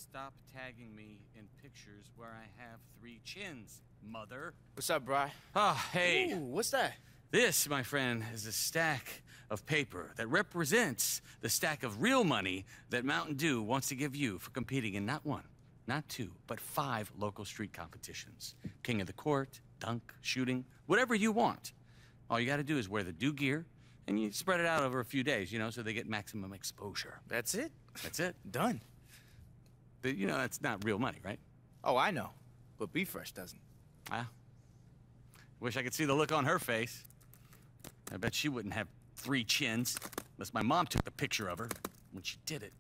stop tagging me in pictures where I have 3 chins, mother. What's up, Bri? Ah, hey. Ooh, what's that? This, my friend, is a stack of paper that represents the stack of real money that Mountain Dew wants to give you for competing in not 1, not 2, but 5 local street competitions. King of the Court, dunk, shooting, whatever you want. All you gotta do is wear the Dew gear, and you spread it out over a few days, you know, so they get maximum exposure. That's it? That's it. Done. But, you know, that's not real money, right? Oh, I know. But Be Fresh doesn't. Ah. Wish I could see the look on her face. I bet she wouldn't have 3 chins, unless my mom took the picture of her when she did it.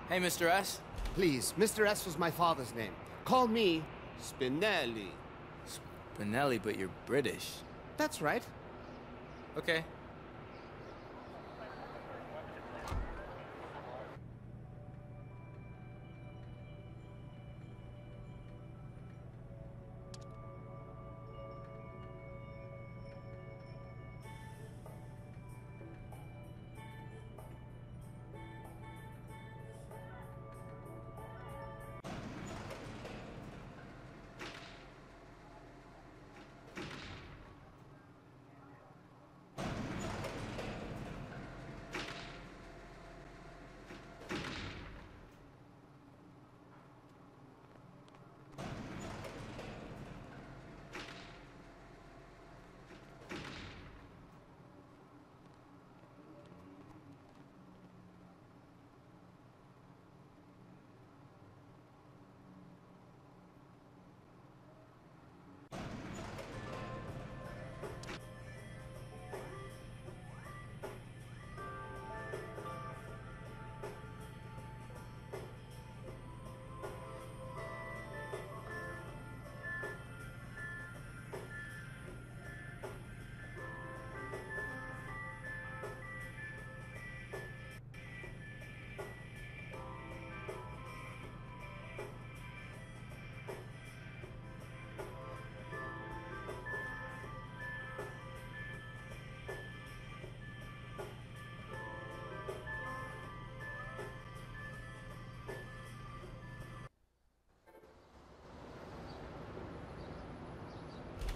Hey, Mr. S. Please, Mr. S was my father's name. Call me Spinelli. Spinelli, but you're British. That's right. Okay.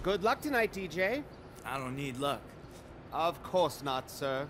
Good luck tonight, DJ. I don't need luck. Of course not, sir.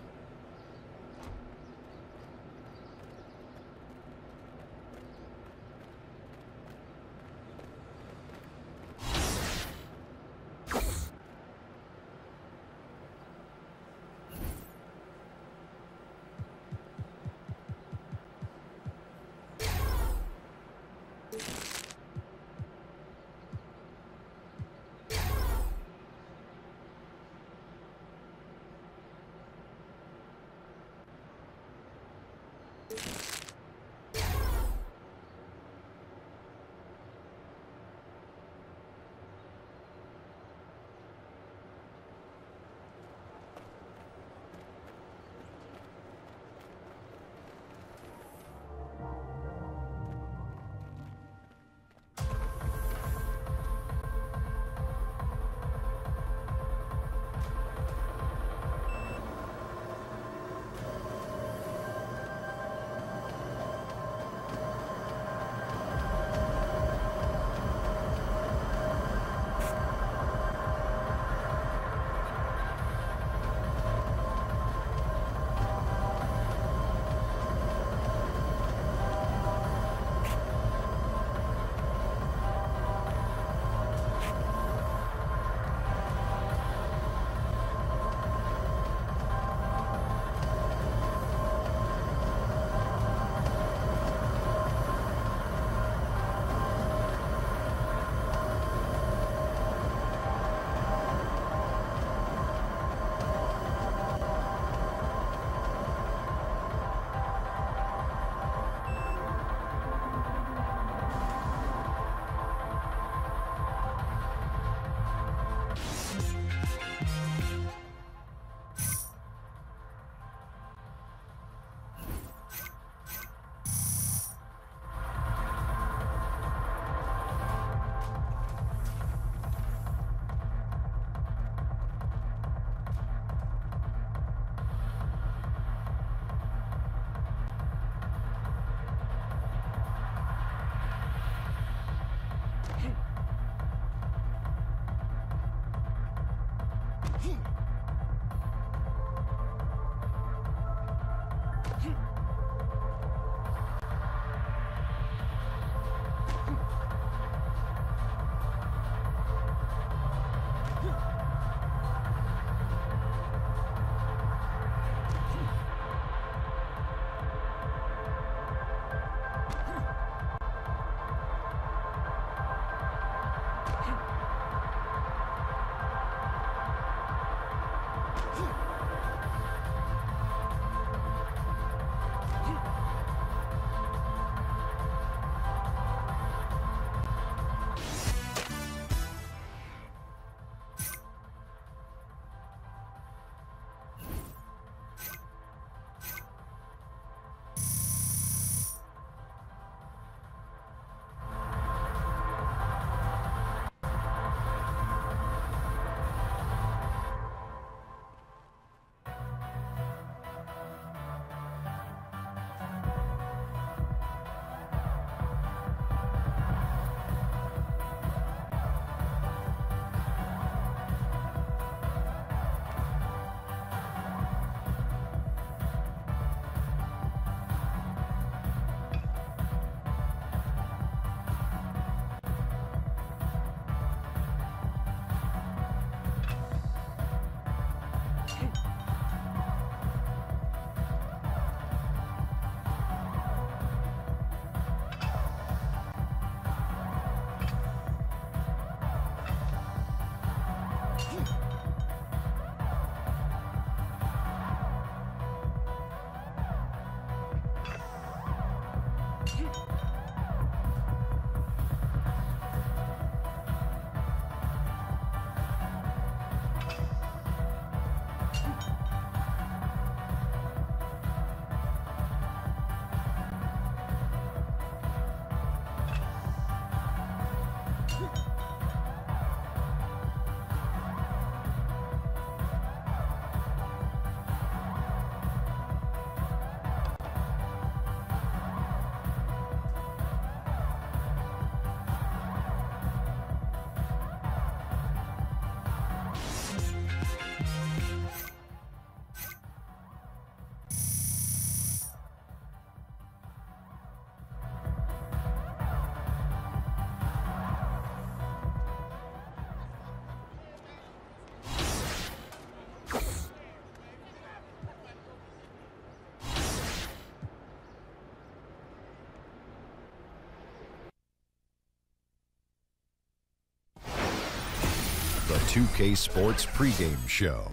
2K Sports pregame show.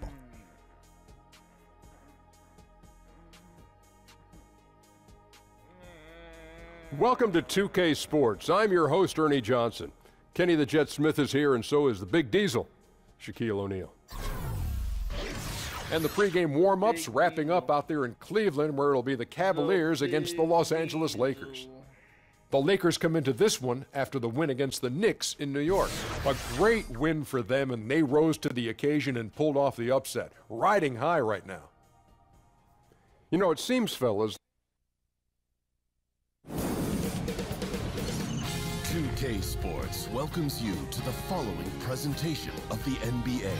Welcome to 2K Sports. I'm your host, Ernie Johnson. Kenny the Jet Smith is here, and so is the Big Diesel, Shaquille O'Neal. And the pregame warm-ups wrapping up out there in Cleveland, where it'll be the Cavaliers against the Los Angeles Lakers. The Lakers come into this one after the win against the Knicks in New York. A great win for them, and they rose to the occasion and pulled off the upset. Riding high right now. You know, it seems, fellas, 2K Sports welcomes you to the following presentation of the NBA.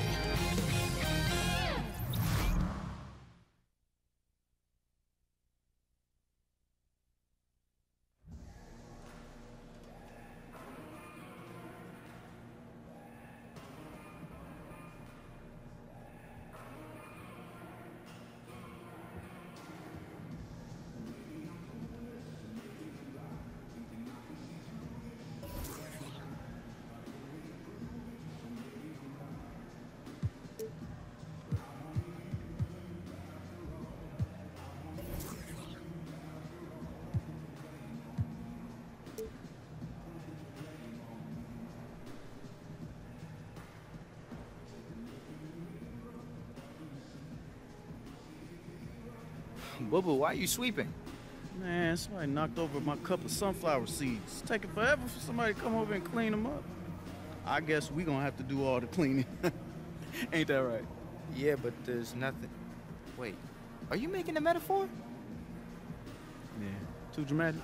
Boo-boo, why are you sweeping? Man, somebody knocked over my cup of sunflower seeds. It's taking forever for somebody to come over and clean them up. I guess we gonna have to do all the cleaning. Ain't that right? Yeah, but there's nothing. Wait, are you making a metaphor? Yeah. Too dramatic?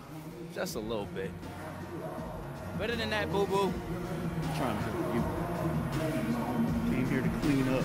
Just a little bit. Better than that, boo-boo. I'm trying to help you. Came here to clean up.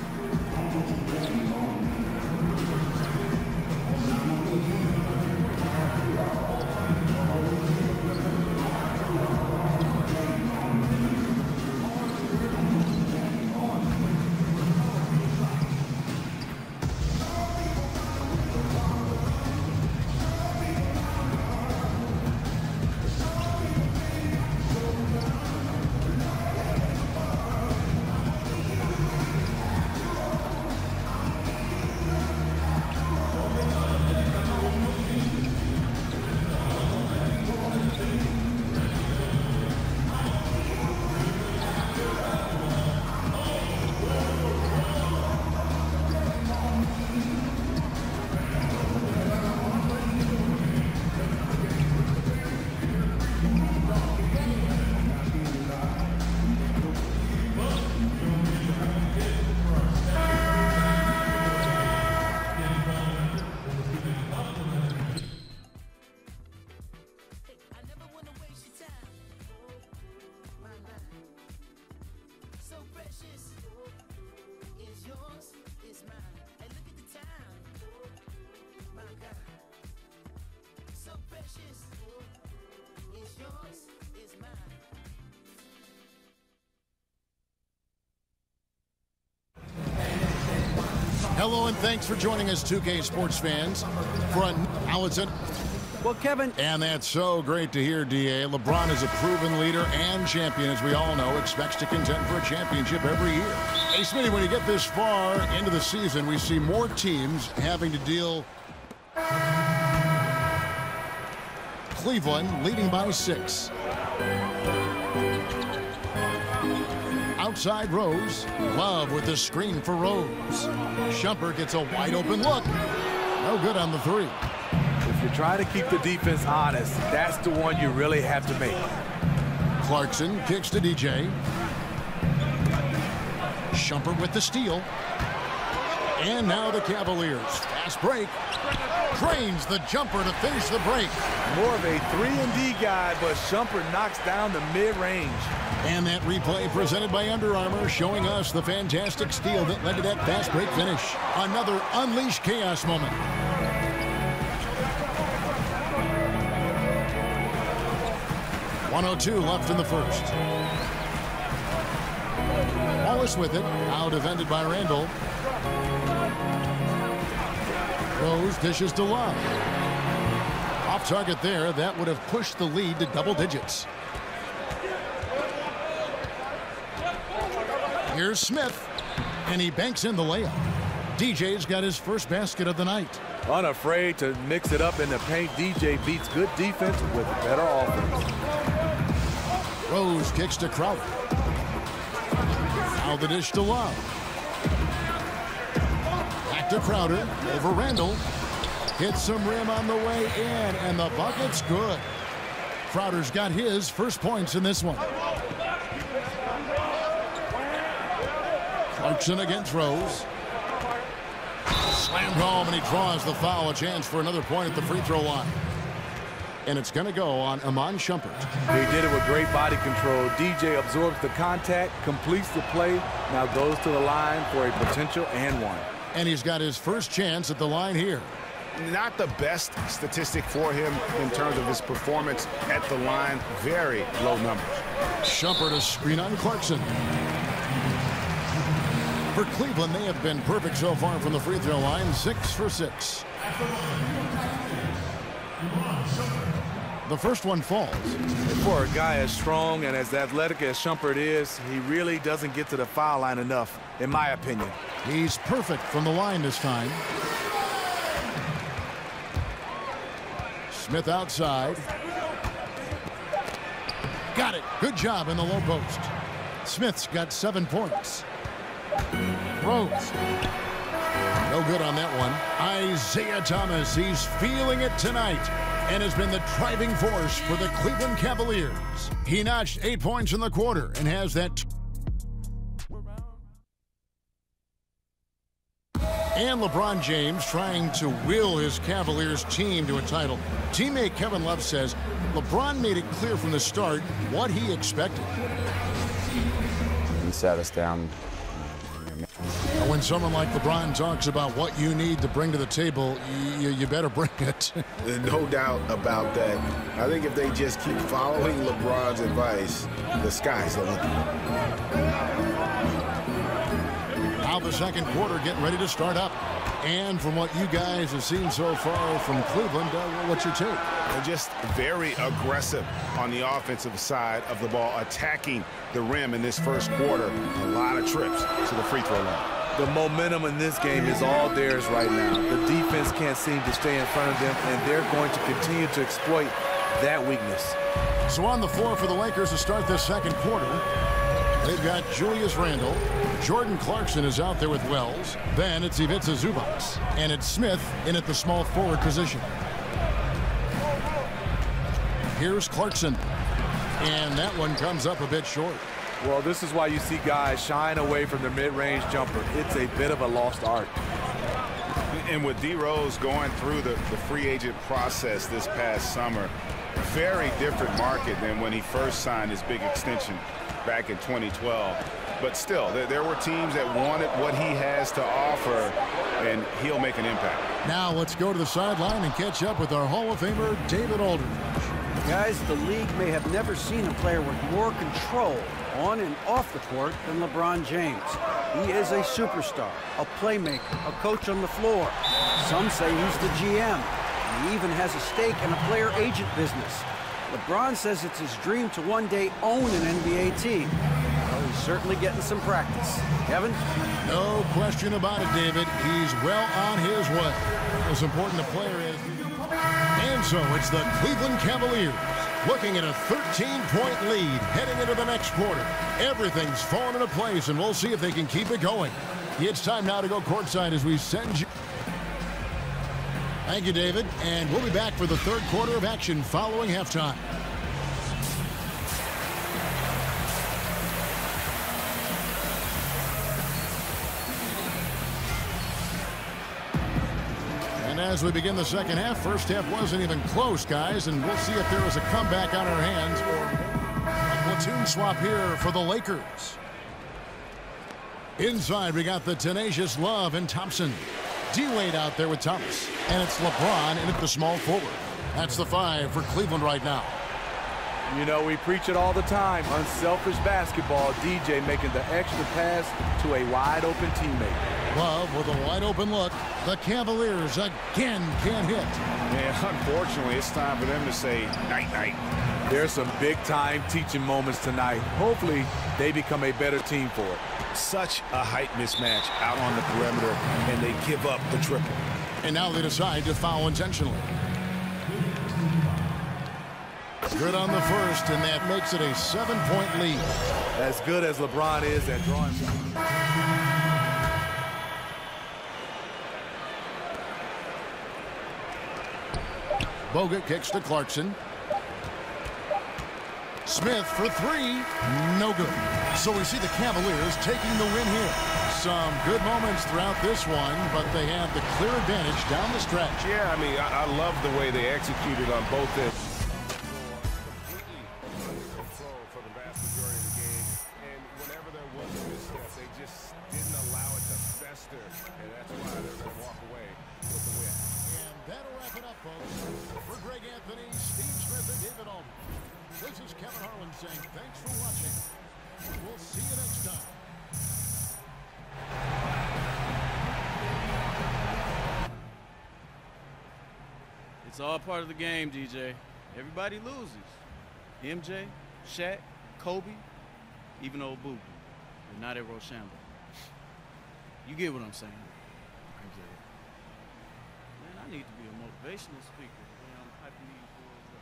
Hello and thanks for joining us, 2K Sports fans. Now it's Well, Kevin. And that's so great to hear, DA. LeBron is a proven leader and champion, as we all know, expects to contend for a championship every year. Hey, Smitty, when you get this far into the season, we see more teams having to deal. Cleveland leading by 6. Outside Rose. Love with the screen for Rose. Shumpert gets a wide open look. No good on the 3. If you're trying to keep the defense honest, that's the one you really have to make. Clarkson kicks to DJ. Shumpert with the steal. And now the Cavaliers. Fast break. Drains the jumper to finish the break. More of a 3-and-D guy, but Shumpert knocks down the mid-range. And that replay presented by Under Armour, showing us the fantastic steal that led to that fast break finish. Another Unleash Chaos moment. .102 left in the first. Wallace with it, out defended by Randall. Rose dishes to Love. Off target there, that would have pushed the lead to double digits. Here's Smith, and he banks in the layup. DJ's got his first basket of the night. Unafraid to mix it up in the paint, DJ beats good defense with better offense. Rose kicks to Crowder. Now the dish to Love. Back to Crowder, over Randall. Hits some rim on the way in, and the bucket's good. Crowder's got his first points in this one. Clarkson against Rose. Slammed home, and he draws the foul. A chance for another point at the free throw line. And it's going to go on Iman Shumpert. He did it with great body control. DJ absorbs the contact, completes the play, now goes to the line for a potential and one. And he's got his first chance at the line here. Not the best statistic for him in terms of his performance at the line. Very low numbers. Shumpert a screen on Clarkson. For Cleveland, they have been perfect so far from the free throw line, 6 for 6. The first one falls. For a guy as strong and as athletic as Shumpert is, he really doesn't get to the foul line enough, in my opinion. He's perfect from the line this time. Smith outside. Got it. Good job in the low post. Smith's got 7 points. Rose. No good on that one. Isaiah Thomas, he's feeling it tonight and has been the driving force for the Cleveland Cavaliers. He notched 8 points in the quarter and has that. And LeBron James trying to will his Cavaliers team to a title. Teammate Kevin Love says LeBron made it clear from the start what he expected. He sat us down. When someone like LeBron talks about what you need to bring to the table, you better bring it. No doubt about that. I think if they just keep following LeBron's advice, the sky's the limit. Now the second quarter getting ready to start up. And from what you guys have seen so far from Cleveland, what's your take? They're just very aggressive on the offensive side of the ball, attacking the rim in this first quarter. A lot of trips to the free throw line. The momentum in this game is all theirs right now. The defense can't seem to stay in front of them, and they're going to continue to exploit that weakness. So on the floor for the Lakers to start this second quarter, they've got Julius Randle. Jordan Clarkson is out there with Wells. Then it's Ivica Zubac. And it's Smith in at the small forward position. Here's Clarkson. And that one comes up a bit short. Well, this is why you see guys shying away from the mid-range jumper. It's a bit of a lost art. And with D. Rose going through the free agent process this past summer, very different market than when he first signed his big extension back in 2012. But still, there were teams that wanted what he has to offer, and he'll make an impact. Now let's go to the sideline and catch up with our Hall of Famer, David Aldridge. Guys, the league may have never seen a player with more control on and off the court than LeBron James. He is a superstar, a playmaker, a coach on the floor. Some say he's the GM. And he even has a stake in a player agent business. LeBron says it's his dream to one day own an NBA team. Well, he's certainly getting some practice. Kevin? No question about it, David. He's well on his way. As important a player is. And so it's the Cleveland Cavaliers looking at a 13-point lead heading into the next quarter. Everything's fallen into place, and we'll see if they can keep it going. It's time now to go courtside as we send you. Thank you, David. And we'll be back for the third quarter of action following halftime. And as we begin the second half, first half wasn't even close, guys, and we'll see if there is a comeback on our hands or a platoon swap here for the Lakers. Inside, we got the tenacious Love and Thompson. D-Wade out there with Thomas. And it's LeBron in at the small forward. That's the 5 for Cleveland right now. You know, we preach it all the time. Unselfish basketball. DJ making the extra pass to a wide-open teammate. Love with a wide-open look. The Cavaliers again can't hit. And unfortunately, it's time for them to say night-night. There's some big-time teaching moments tonight. Hopefully, they become a better team for it. Such a height mismatch out on the perimeter, and they give up the triple. And now they decide to foul intentionally. Good on the first, and that makes it a 7-point lead. As good as LeBron is at drawing shots. Bogut kicks to Clarkson. Smith for three. No good. So we see the Cavaliers taking the win here. Some good moments throughout this one, but they have the clear advantage down the stretch. Yeah, I mean, I love the way they executed on both ends. This is Kevin Harlan saying thanks for watching. We'll see you next time. It's all part of the game, DJ. Everybody loses. MJ, Shaq, Kobe, even old Boo, but not at Rochambeau. You get what I'm saying? I get it. Man, I need to be a motivational speaker. Man, I'm hyping these boys up.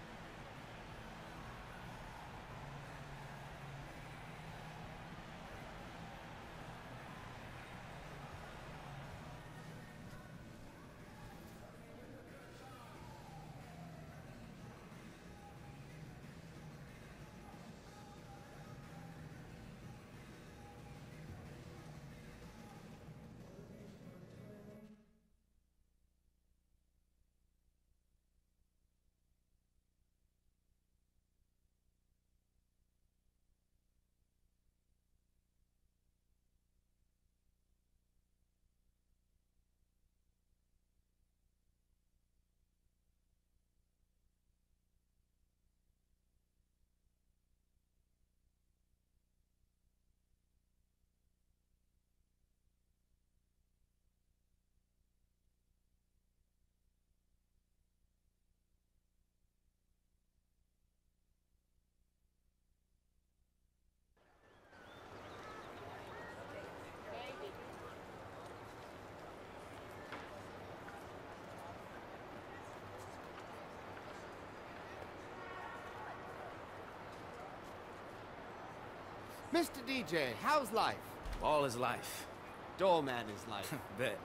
Mr. DJ, how's life? All is life. Doorman is life. Bet.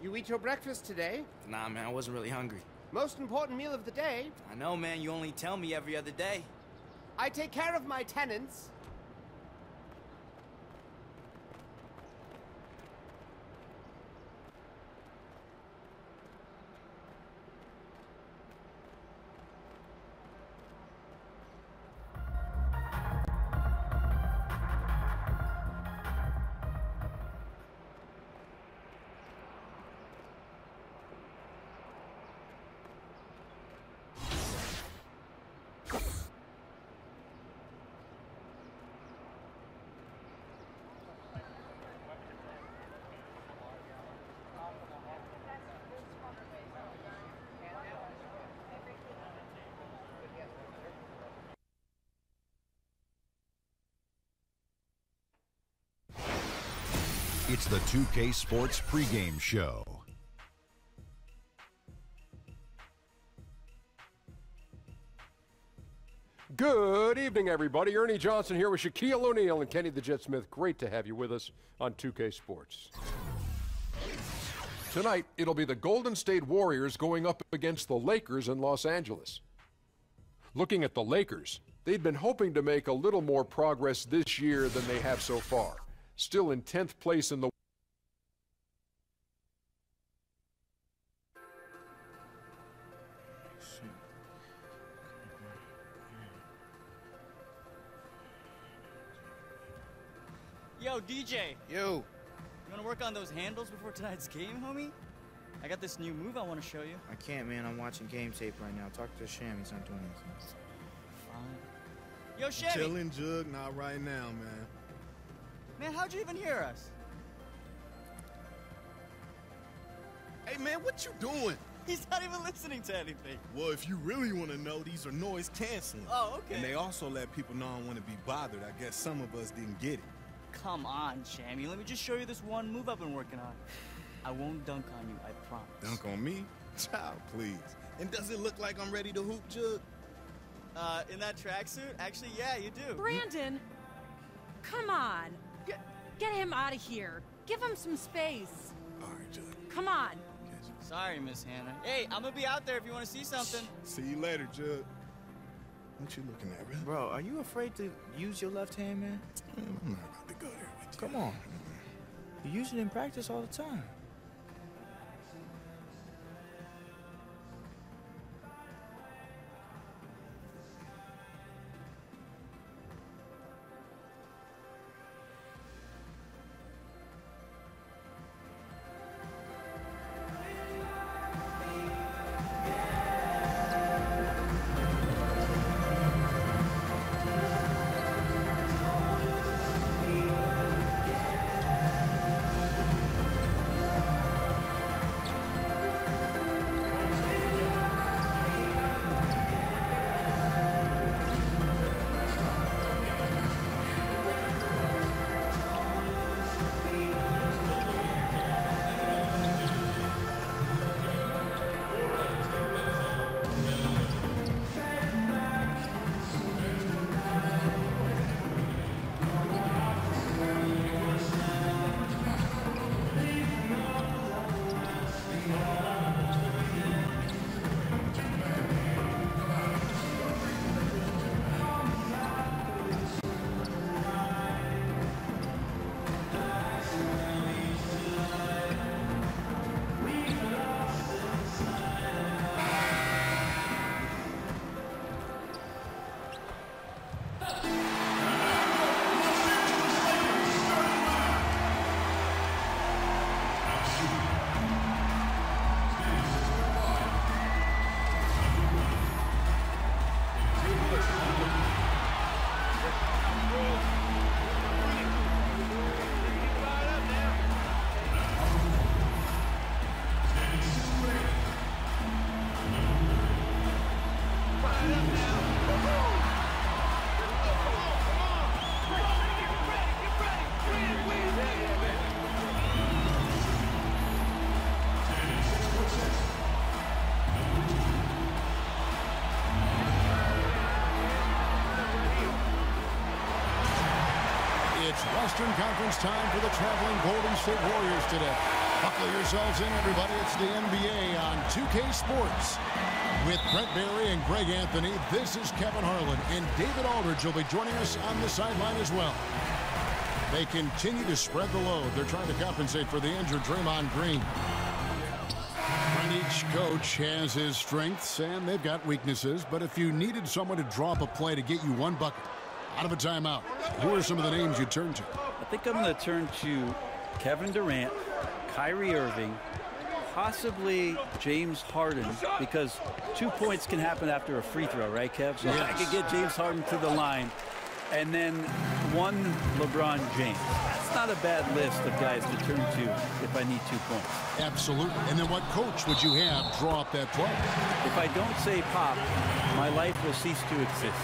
You eat your breakfast today? Nah, man, I wasn't really hungry. Most important meal of the day. I know, man. You only tell me every other day. I take care of my tenants. It's the 2K Sports pregame show. Good evening, everybody. Ernie Johnson here with Shaquille O'Neal and Kenny the Jet Smith. Great to have you with us on 2K Sports. Tonight, it'll be the Golden State Warriors going up against the Lakers in Los Angeles. Looking at the Lakers, they'd been hoping to make a little more progress this year than they have so far. Still in 10th place in the Yo, DJ. Yo. You want to work on those handles before tonight's game, homie? I got this new move I want to show you. I can't, man. I'm watching game tape right now. Talk to Sham. He's not doing anything. Fine. Yo, Chevy. Chillin', Jug. Not right now, man. Man, how'd you even hear us? Hey, man, what you doing? He's not even listening to anything. Well, if you really want to know, these are noise canceling. Oh, okay. And they also let people know I don't want to be bothered. I guess some of us didn't get it. Come on, Shammy. Let me just show you this one move I've been working on. I won't dunk on you, I promise. Dunk on me? Child, please. And does it look like I'm ready to hoop, Jug? In that tracksuit? Actually, yeah, you do. Brandon! Come on. Get him out of here. Give him some space. All right, Jug. Come on. Sorry, Miss Hannah. Hey, I'm gonna be out there if you want to see something. See you later, Jug. What you looking at, bro? Bro, are you afraid to use your left hand, man? I'm not about to go there with you. Come on. You use it in practice all the time. Western Conference time for the traveling Golden State Warriors today. Buckle yourselves in, everybody. It's the NBA on 2K Sports. With Brent Barry and Greg Anthony, this is Kevin Harlan, and David Aldridge will be joining us on the sideline as well. They continue to spread the load. They're trying to compensate for the injured Draymond Green. And each coach has his strengths, and they've got weaknesses. But if you needed someone to draw up a play to get you one bucket out of a timeout, who are some of the names you turn to? I think I'm going to turn to Kevin Durant, Kyrie Irving, possibly James Harden, because 2 points can happen after a free throw, right, Kev? So yes. I could get James Harden to the line, and then one LeBron James. That's not a bad list of guys to turn to if I need 2 points. Absolutely. And then what coach would you have draw up that play? If I don't say Pop, my life will cease to exist.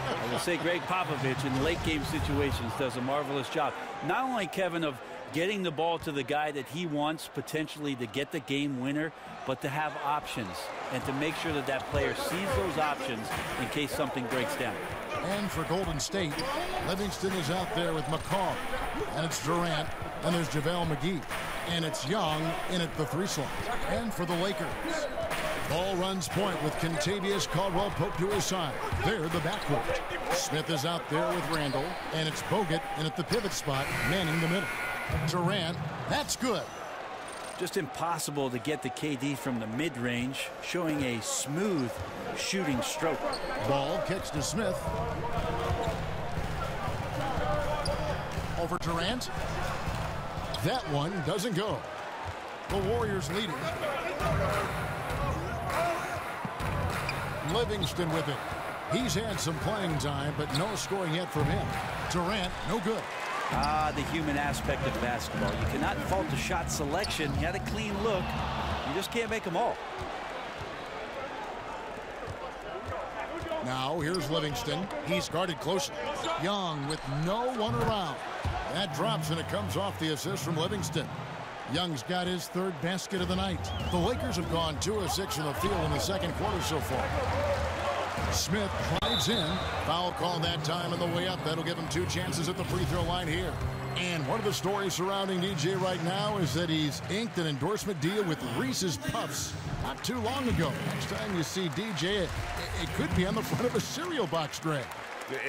I will say Greg Popovich in late game situations does a marvelous job. Not only, Kevin, of getting the ball to the guy that he wants potentially to get the game winner, but to have options and to make sure that that player sees those options in case something breaks down. And for Golden State, Livingston is out there with McCall. And it's Durant. And there's JaVale McGee. And it's Young in at the 3 slot. And for the Lakers, ball runs point with Kentavious Caldwell-Pope to his side. They're the backcourt. Smith is out there with Randall. And it's Bogut in at the pivot spot, manning the middle. Durant, that's good. Just impossible to get the KD from the mid-range, showing a smooth shooting stroke. Ball kicks to Smith. Over Durant. That one doesn't go. The Warriors leading. Livingston with it. He's had some playing time, but no scoring yet from him. Durant, no good. The human aspect of basketball. You cannot fault the shot selection. He had a clean look. You just can't make them all. Now here's Livingston. He's guarded closely. Young with no one around. That drops and it comes off the assist from Livingston. Young's got his 3rd basket of the night. The Lakers have gone 2 of 6 from the field in the 2nd quarter so far. Smith drives in. Foul call that time on the way up. That'll give him 2 chances at the free throw line here. And one of the stories surrounding DJ right now is that he's inked an endorsement deal with Reese's Puffs not too long ago. Next time you see DJ, it could be on the front of a cereal box tray.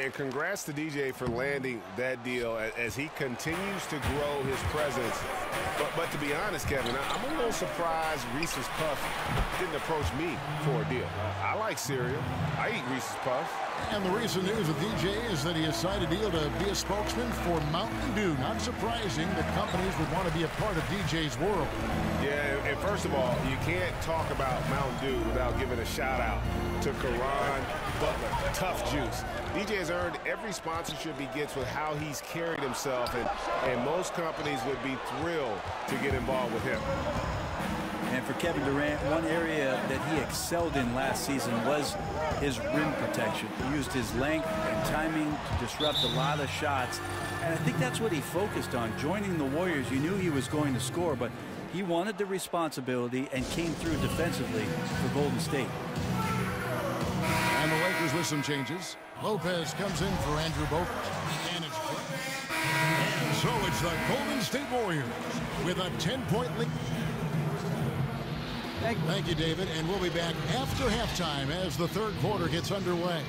And congrats to DJ for landing that deal as he continues to grow his presence. But to be honest, Kevin, I'm a little surprised Reese's Puffs didn't approach me for a deal. I like cereal. I eat Reese's Puffs. And the recent news with DJ is that he has signed a deal to be a spokesman for Mountain Dew. Not surprising that companies would want to be a part of DJ's world. Yeah, and first of all, you can't talk about Mountain Dew without giving a shout-out to Caron Butler, Tough Juice. DJ has earned every sponsorship he gets with how he's carried himself, and most companies would be thrilled to get involved with him. And for Kevin Durant, one area that he excelled in last season was his rim protection. He used his length and timing to disrupt a lot of shots. And I think that's what he focused on. Joining the Warriors, you knew he was going to score, but he wanted the responsibility and came through defensively for Golden State. And the Lakers with some changes. Lopez comes in for Andrew Bogut. And it's and so it's the Golden State Warriors with a 10-point lead. Thank you, David. And we'll be back after halftime as the 3rd quarter gets underway.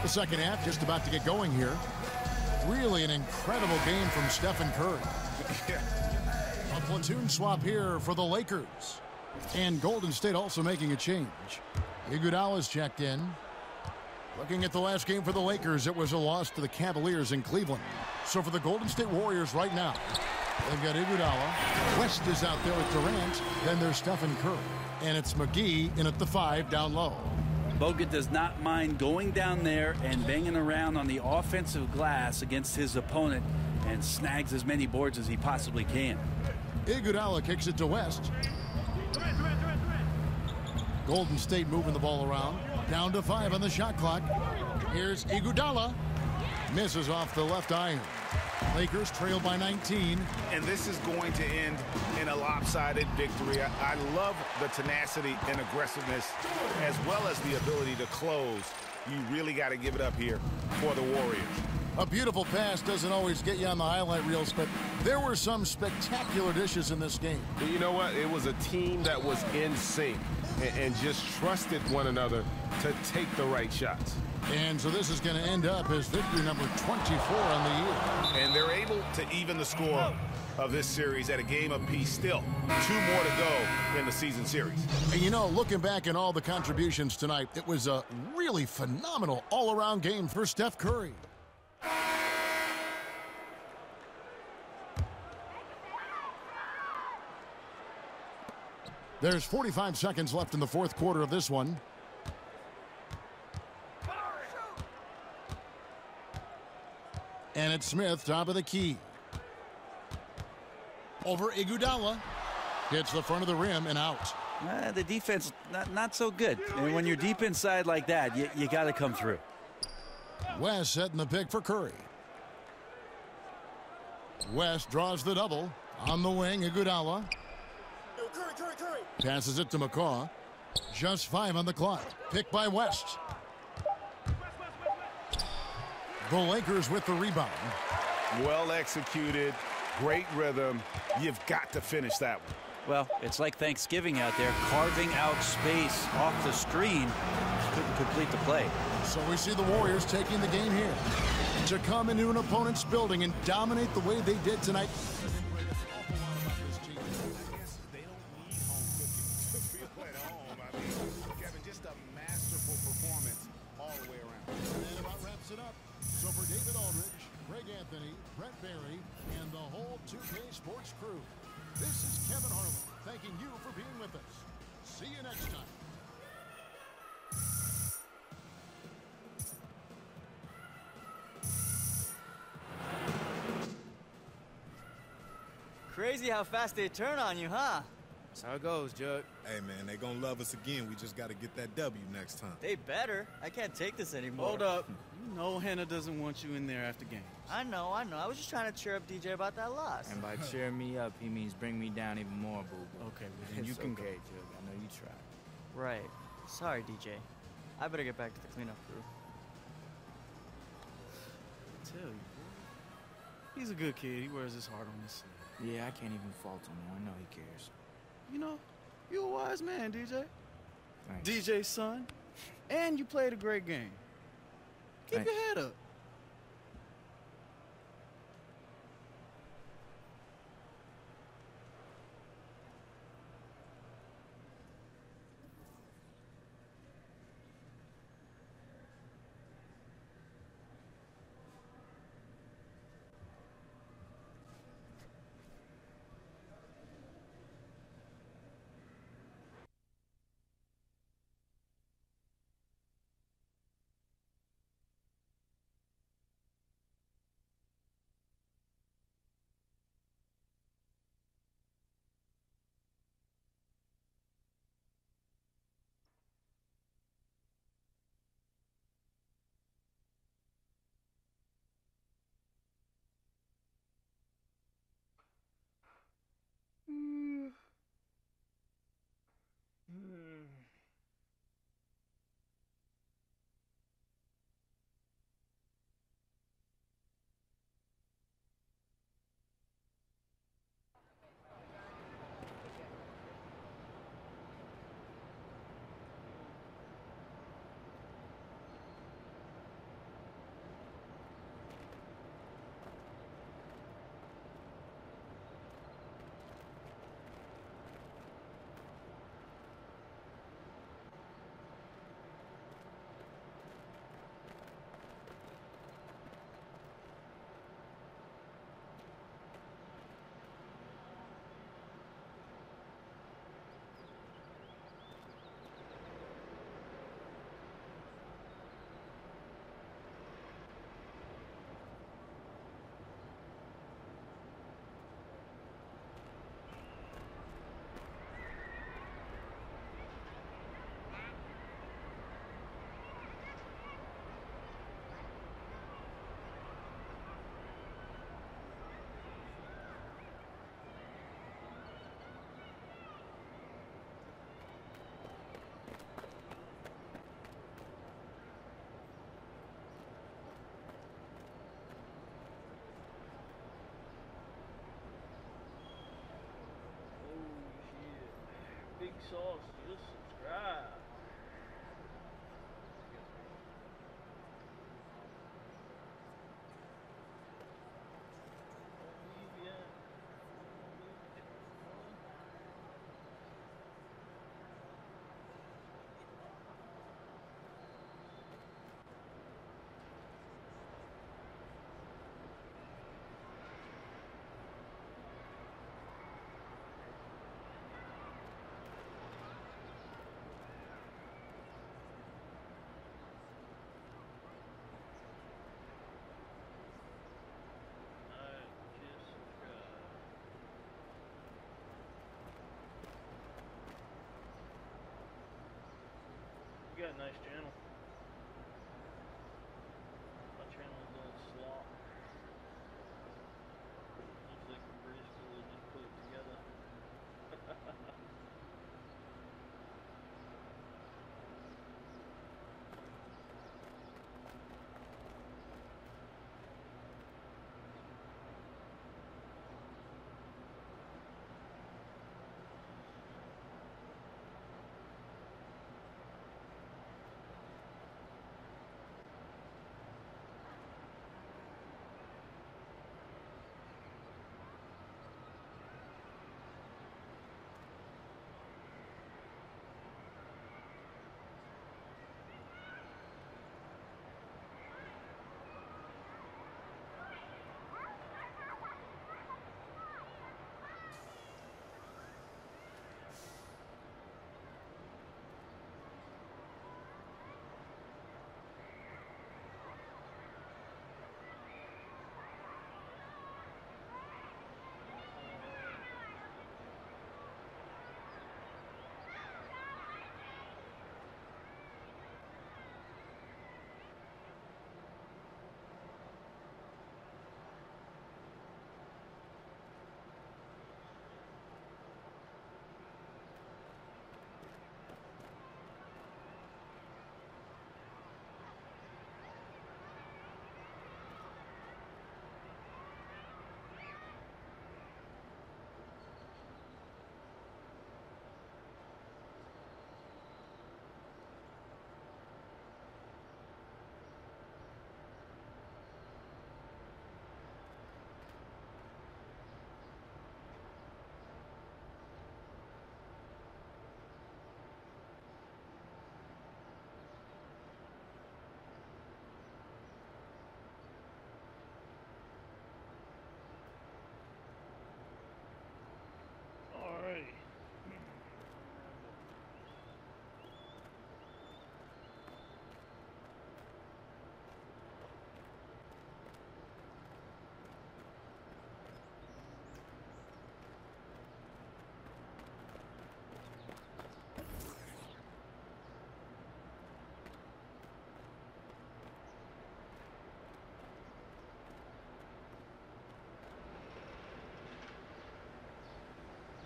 The second half just about to get going here. Really an incredible game from Stephen Curry. A platoon swap here for the Lakers. And Golden State also making a change. Iguodala's checked in. Looking at the last game for the Lakers, it was a loss to the Cavaliers in Cleveland. So for the Golden State Warriors right now, they've got Iguodala. West is out there with Durant. Then there's Stephen Curry. And it's McGee in at the 5 down low. Bogut does not mind going down there and banging around on the offensive glass against his opponent and snags as many boards as he possibly can. Iguodala kicks it to West. Golden State moving the ball around. Down to 5 on the shot clock. Here's Iguodala. Misses off the left iron. Lakers trail by 19. And this is going to end in a lopsided victory. I love the tenacity and aggressiveness as well as the ability to close. You really got to give it up here for the Warriors. A beautiful pass doesn't always get you on the highlight reels, but there were some spectacular dishes in this game. You know what? It was a team that was in sync and just trusted one another to take the right shots. And so this is going to end up as victory number 24 on the year. And they're able to even the score of this series at a game apiece still. 2 more to go in the season series. And you know, looking back at all the contributions tonight, it was a really phenomenal all-around game for Steph Curry. There's 45 seconds left in the 4th quarter of this one. And it's Smith, top of the key. Over Iguodala. Hits the front of the rim and out. The defense, not so good. And when you're deep inside like that, you got to come through. West setting the pick for Curry. West draws the double. On the wing, Iguodala. Passes it to McCaw. Just 5 on the clock. Pick by West. The Lakers with the rebound. Well executed, great rhythm. You've got to finish that one. Well, it's like Thanksgiving out there, carving out space off the screen. Couldn't complete the play. So we see the Warriors taking the game here to come into an opponent's building and dominate the way they did tonight. So for David Aldridge, Greg Anthony, Brett Barry, and the whole 2K Sports crew, this is Kevin Harlan thanking you for being with us. See you next time. Crazy how fast they turn on you, huh? That's how it goes, Jug. Hey, man, they gonna love us again. We just gotta get that W next time. They better. I can't take this anymore. Hold up. You know Hannah doesn't want you in there after games. I know. I was just trying to cheer up DJ about that loss. And by cheer me up, he means bring me down even more, boo-boo. Okay, well, then you It's can okay, go. Jug. I know you tried. Right. Sorry, DJ. I better get back to the cleanup crew. I tell you, boy. He's a good kid. He wears his heart on his sleeve. Yeah, I can't even fault him. I know he cares. You know, you're a wise man, DJ. Thanks. DJ's son. And you played a great game. Keep your head up. Big Sauce, just subscribe. got a nice channel. My channel is a little slop. Looks like British people just put it together. Alrighty.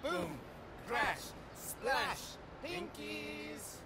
Boom! Crash! Splash! Pinkies!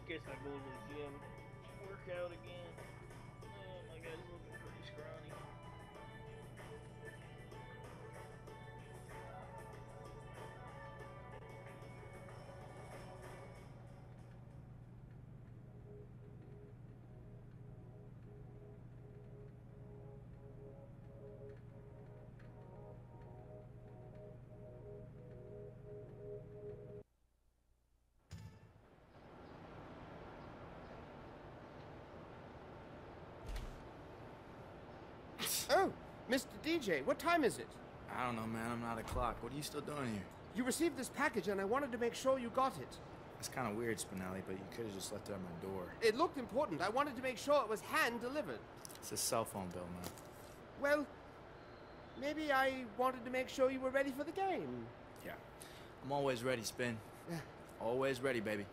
Guess I go to the gym, work out again. Oh my God, he's looking pretty scrawny. Oh, Mr. DJ, what time is it? I don't know, man. I'm not a clock. What are you still doing here? You received this package and I wanted to make sure you got it. It's kind of weird, Spinelli, but you could have just left it at my door. It looked important. I wanted to make sure it was hand-delivered. It's a cell phone bill, man. Well, maybe I wanted to make sure you were ready for the game. Yeah. I'm always ready, Spin. Yeah. Always ready, baby.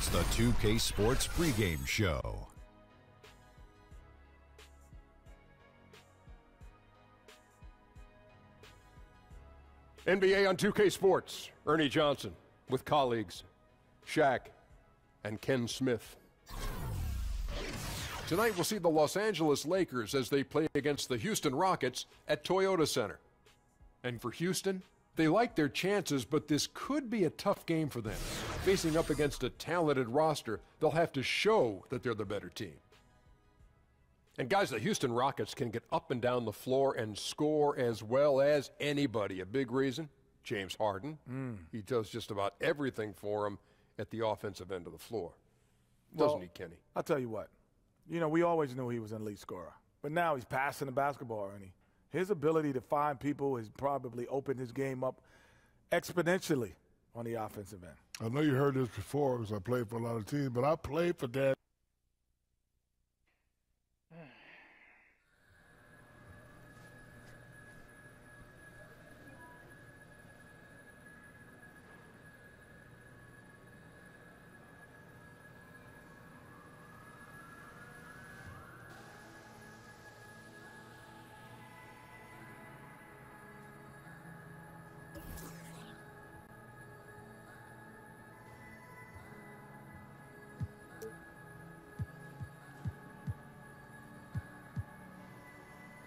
It's the 2K Sports pregame show. NBA on 2K Sports. Ernie Johnson with colleagues Shaq and Ken Smith. Tonight we'll see the Los Angeles Lakers as they play against the Houston Rockets at Toyota Center. And for Houston, they like their chances, but this could be a tough game for them. Facing up against a talented roster, they'll have to show that they're the better team. And guys, the Houston Rockets can get up and down the floor and score as well as anybody. A big reason, James Harden. He does just about everything for them at the offensive end of the floor. Doesn't he, Kenny? I'll tell you what. You know, we always knew he was an elite scorer. But now he's passing the basketball, Ernie. His ability to find people has probably opened his game up exponentially on the offensive end. I know you heard this before because I played for a lot of teams, but I played for Dad.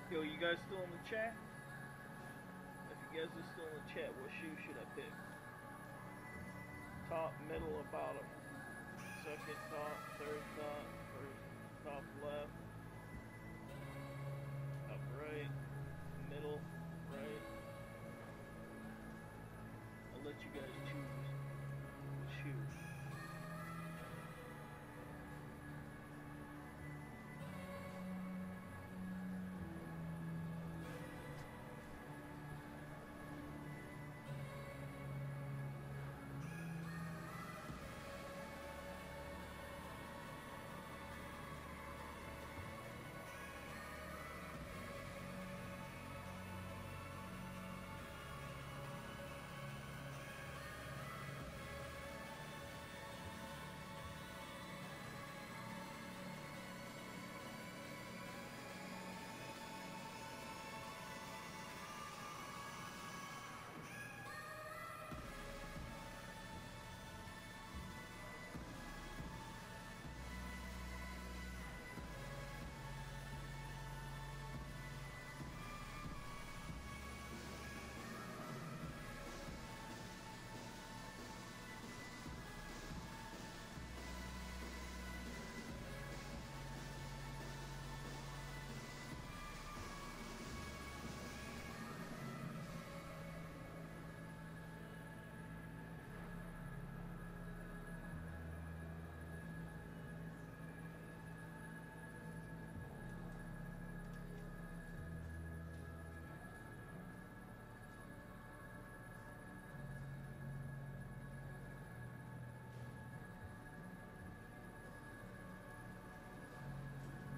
Yo, you guys still in the chat? If you guys are still in the chat, what shoe should I pick? Top, middle, or bottom? Second top, third top, first top left, top right, middle, right. I'll let you guys choose the shoe.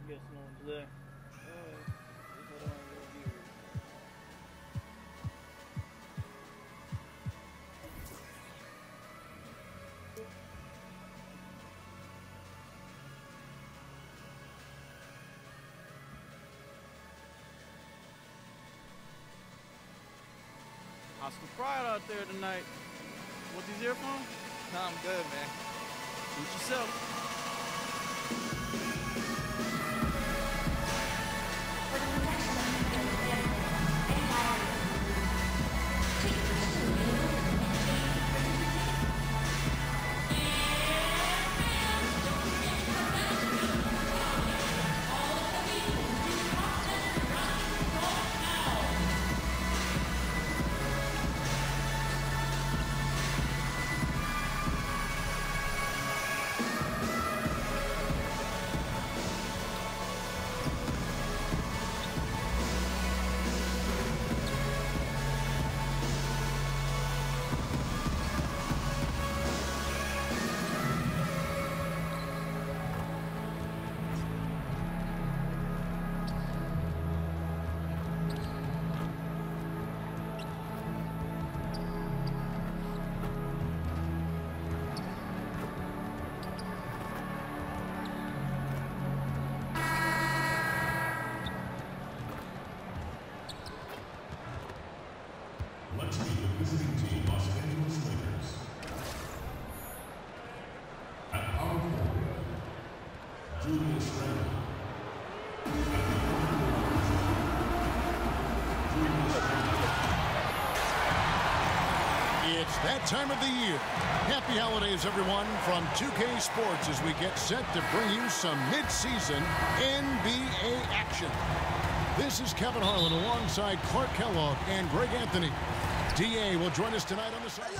Guess no one's there. Oscar Pride out there tonight. Want these earphones? No, I'm good, man. Suit yourself. It's that time of the year. Happy holidays, everyone, from 2K Sports as we get set to bring you some mid-season NBA action. This is Kevin Harlan alongside Clark Kellogg and Greg Anthony. DA will join us tonight on the side.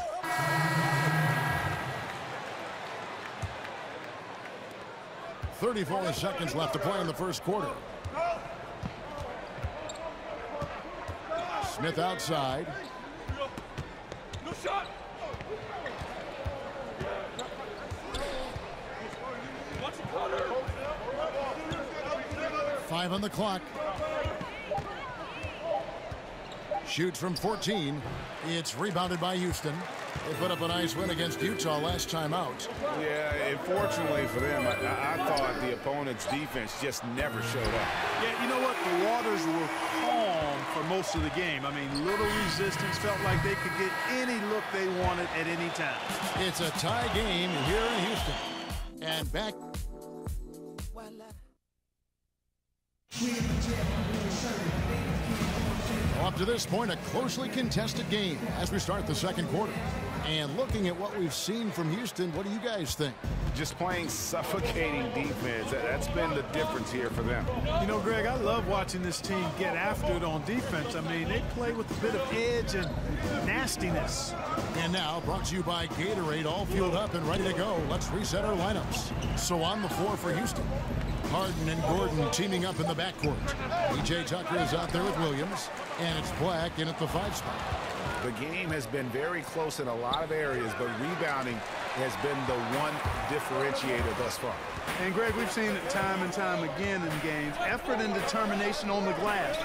34 seconds left to play in the first quarter. Smith outside. No shot. Five on the clock. Shoots from 14. It's rebounded by Houston. They put up a nice win against Utah last time out. Yeah, unfortunately for them, I thought the opponent's defense just never showed up. Yeah, you know what? The waters were calm for most of the game. I mean, little resistance, felt like they could get any look they wanted at any time. It's a tie game here in Houston. And back. Up to this point, a closely contested game as we start the second quarter. And looking at what we've seen from Houston, what do you guys think? Just playing suffocating defense. That's been the difference here for them. You know, Greg, I love watching this team get after it on defense. I mean, they play with a bit of edge and nastiness. And now, brought to you by Gatorade, all fueled up and ready to go. Let's reset our lineups. So on the floor for Houston, Harden and Gordon teaming up in the backcourt. P.J. Tucker is out there with Williams, and it's Black in at the 5 spot. The game has been very close in a lot of areas, but rebounding has been the one differentiator thus far. And, Greg, we've seen it time and time again in games. Effort and determination on the glass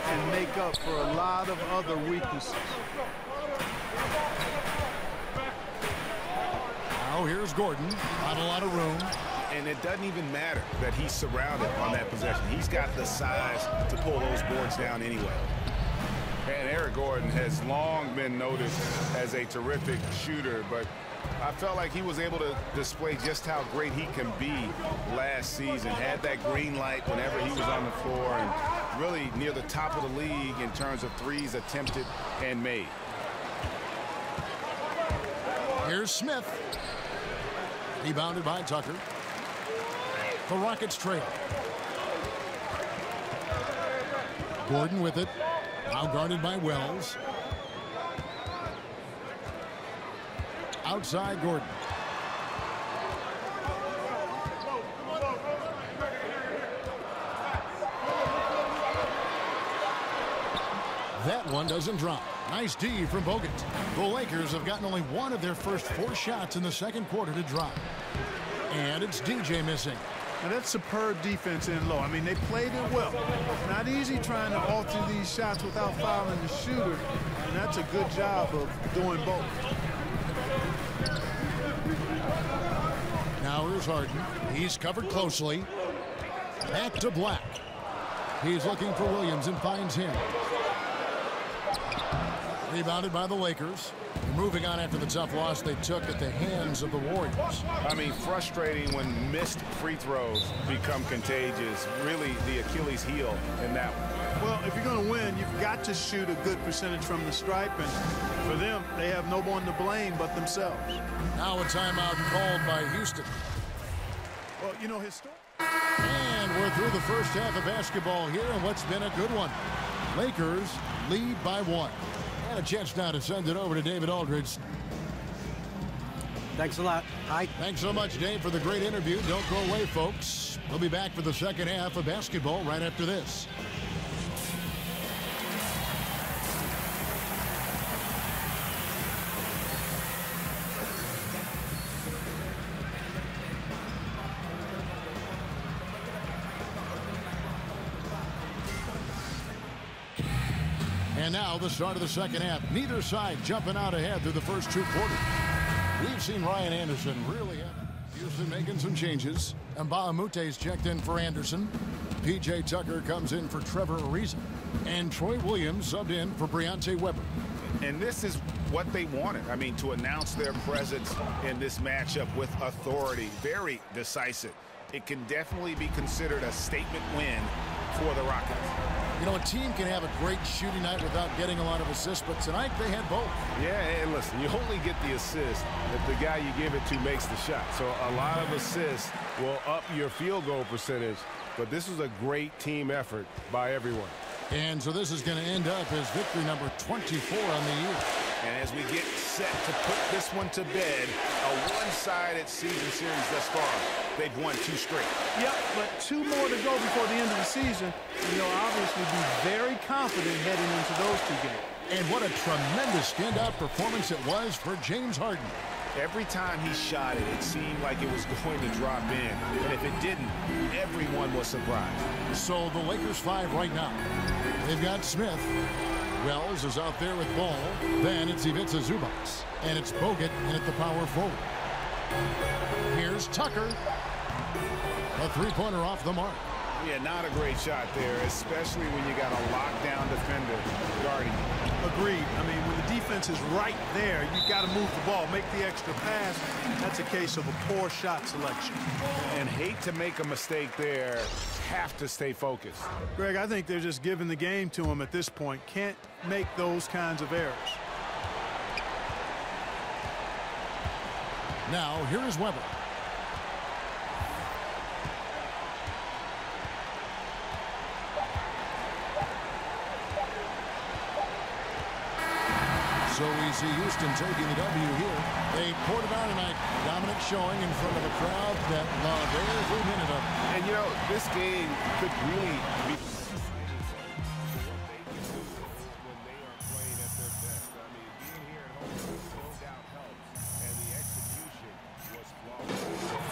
can make up for a lot of other weaknesses. Now here's Gordon. Not a lot of room. And it doesn't even matter that he's surrounded on that possession. He's got the size to pull those boards down anyway. And Eric Gordon has long been noted as a terrific shooter, but I felt like he was able to display just how great he can be last season. Had that green light whenever he was on the floor and really near the top of the league in terms of threes attempted and made. Here's Smith. Rebounded by Tucker. The Rockets trail. Gordon with it. Now guarded by Wells. Outside Gordon. That one doesn't drop. Nice D from Bogut. The Lakers have gotten only one of their first 4 shots in the second quarter to drop. And it's DJ missing. Now, that's superb defense in low. I mean, they played it well. It's not easy trying to alter these shots without fouling the shooter, and that's a good job of doing both. Now here's Harden. He's covered closely. Back to Black. He's looking for Williams and finds him. Rebounded by the Lakers. Moving on after the tough loss they took at the hands of the Warriors. I mean, frustrating when missed free throws become contagious. Really the Achilles heel in that one. Well, if you're going to win, you've got to shoot a good percentage from the stripe, and for them, they have no one to blame but themselves. Now a timeout called by Houston. Well, you know, and we're through the first half of basketball here, and what's been a good one. Lakers lead by 1. And a chance now to send it over to David Aldridge. Thanks a lot. Hi. Thanks so much, Dave, for the great interview. Don't go away, folks. We'll be back for the second half of basketball right after this. And now the start of the second half. Neither side jumping out ahead through the first 2 quarters. We've seen Ryan Anderson really Houston making some changes. Mbah a Moute's checked in for Anderson. P.J. Tucker comes in for Trevor Ariza. And Troy Williams subbed in for Briante Weber. And this is what they wanted. I mean, to announce their presence in this matchup with authority. Very decisive. It can definitely be considered a statement win for the Rockets. You know, a team can have a great shooting night without getting a lot of assists, but tonight they had both. Yeah, and listen, you only get the assist if the guy you give it to makes the shot. So a lot of assists will up your field goal percentage, but this was a great team effort by everyone. And so this is going to end up as victory number 24 on the year. And as we get set to put this one to bed, a one-sided season series thus far. They've won 2 straight. Yep, but 2 more to go before the end of the season. You'll obviously be very confident heading into those 2 games. And what a tremendous standout performance it was for James Harden. Every time he shot it, it seemed like it was going to drop in. And if it didn't, everyone was surprised. So the Lakers 5 right now. They've got Smith. Wells is out there with Ball. Then it's Ivica Zubac. And it's Bogut in at the power forward. Here's Tucker. A 3-pointer off the mark. Yeah, not a great shot there, especially when you got a lockdown defender guarding you. Agreed. I mean, when the defense is right there, you've got to move the ball, make the extra pass. That's a case of a poor shot selection. And hate to make a mistake there, have to stay focused. Greg, I think they're just giving the game to him at this point. Can't make those kinds of errors. Now, here is Weber. So we see Houston taking the W here. They poured it out tonight. Dominant showing in front of a crowd that loved every minute of it. And, you know, this game could really be...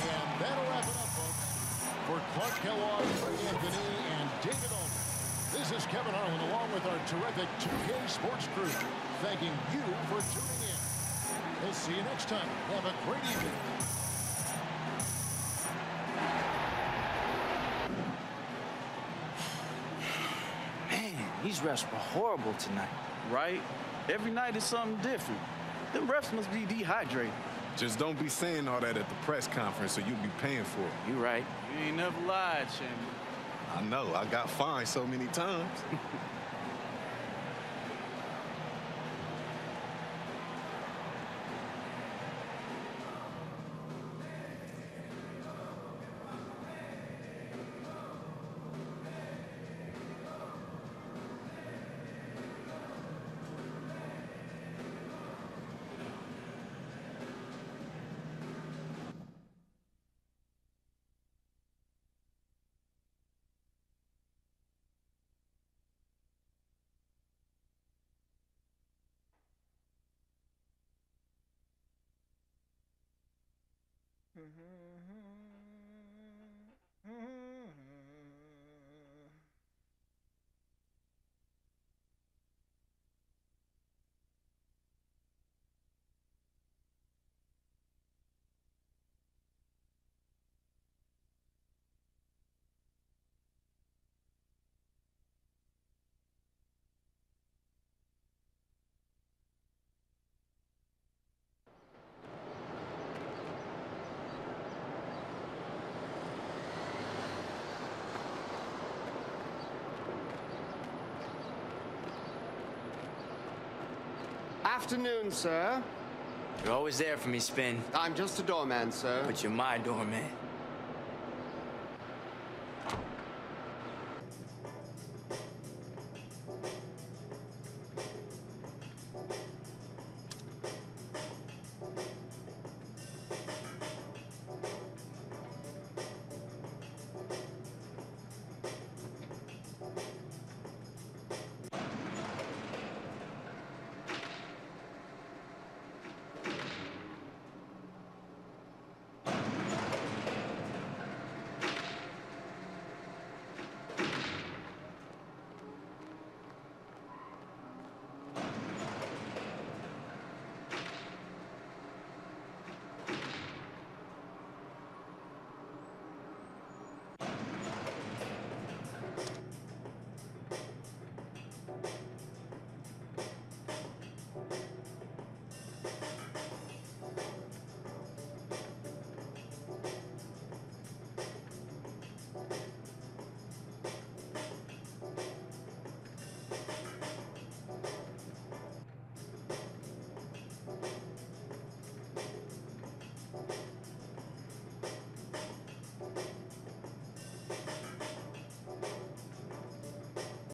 And that'll wrap it up, folks. For Clark Kellogg, Greg Anthony, and David Allman. This is Kevin Harlan along with our terrific 2K Sports crew, thanking you for tuning in. We'll see you next time. Have a great evening. Man, these refs were horrible tonight. Right? Every night is something different. Them refs must be dehydrated. Just don't be saying all that at the press conference or you'll be paying for it. You right. You ain't never lied, Shannon. I know. I got fined so many times. Afternoon, sir. You're always there for me, Spin. I'm just a doorman, sir. But you're my doorman.